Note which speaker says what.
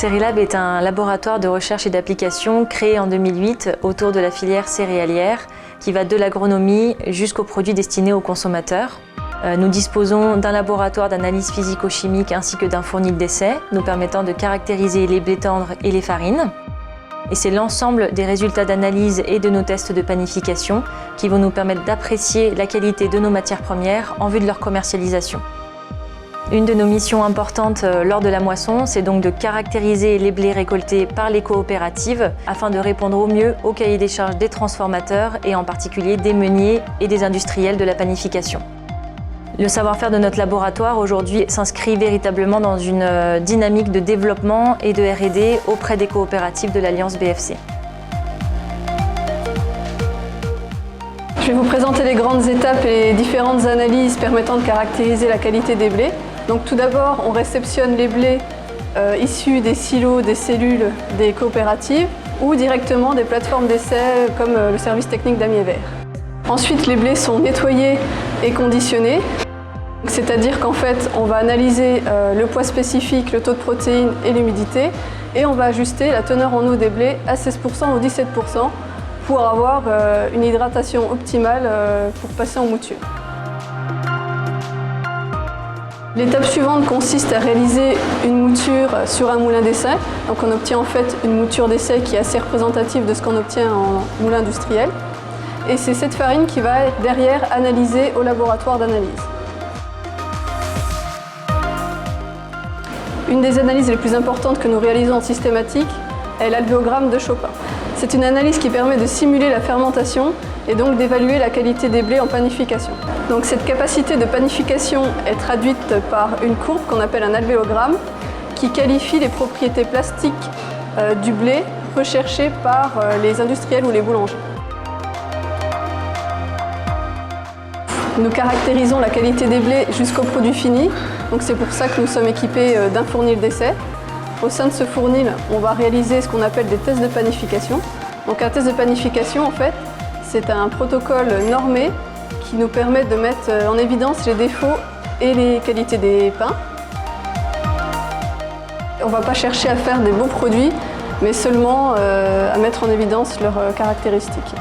Speaker 1: Cerilab est un laboratoire de recherche et d'application créé en 2008 autour de la filière céréalière qui va de l'agronomie jusqu'aux produits destinés aux consommateurs. Nous disposons d'un laboratoire d'analyse physico-chimique ainsi que d'un fournil d'essai nous permettant de caractériser les blés tendres et les farines. Et c'est l'ensemble des résultats d'analyse et de nos tests de panification qui vont nous permettre d'apprécier la qualité de nos matières premières en vue de leur commercialisation. Une de nos missions importantes lors de la moisson, c'est donc de caractériser les blés récoltés par les coopératives afin de répondre au mieux au cahier des charges des transformateurs et en particulier des meuniers et des industriels de la panification. Le savoir-faire de notre laboratoire aujourd'hui s'inscrit véritablement dans une dynamique de développement et de R&D auprès des coopératives de l'Alliance BFC.
Speaker 2: Je vais vous présenter les grandes étapes et les différentes analyses permettant de caractériser la qualité des blés. Donc tout d'abord, on réceptionne les blés issus des silos, des cellules des coopératives ou directement des plateformes d'essai comme le service technique d'Amier Vert. Ensuite, les blés sont nettoyés et conditionnés. C'est-à-dire qu'en fait, on va analyser le poids spécifique, le taux de protéines et l'humidité et on va ajuster la teneur en eau des blés à 16% ou 17% pour avoir une hydratation optimale pour passer en mouture. L'étape suivante consiste à réaliser une mouture sur un moulin d'essai. Donc on obtient en fait une mouture d'essai qui est assez représentative de ce qu'on obtient en moulin industriel. Et c'est cette farine qui va être derrière analysée au laboratoire d'analyse. Une des analyses les plus importantes que nous réalisons en systématique est l'alvéogramme de Chopin. C'est une analyse qui permet de simuler la fermentation et donc d'évaluer la qualité des blés en panification. Donc cette capacité de panification est traduite par une courbe qu'on appelle un alvéogramme qui qualifie les propriétés plastiques du blé recherchées par les industriels ou les boulangers. Nous caractérisons la qualité des blés jusqu'au produit fini, donc c'est pour ça que nous sommes équipés d'un fournil d'essai. Au sein de ce fournil, on va réaliser ce qu'on appelle des tests de panification. Donc un test de panification, en fait, c'est un protocole normé qui nous permet de mettre en évidence les défauts et les qualités des pains. On ne va pas chercher à faire des beaux produits, mais seulement à mettre en évidence leurs caractéristiques.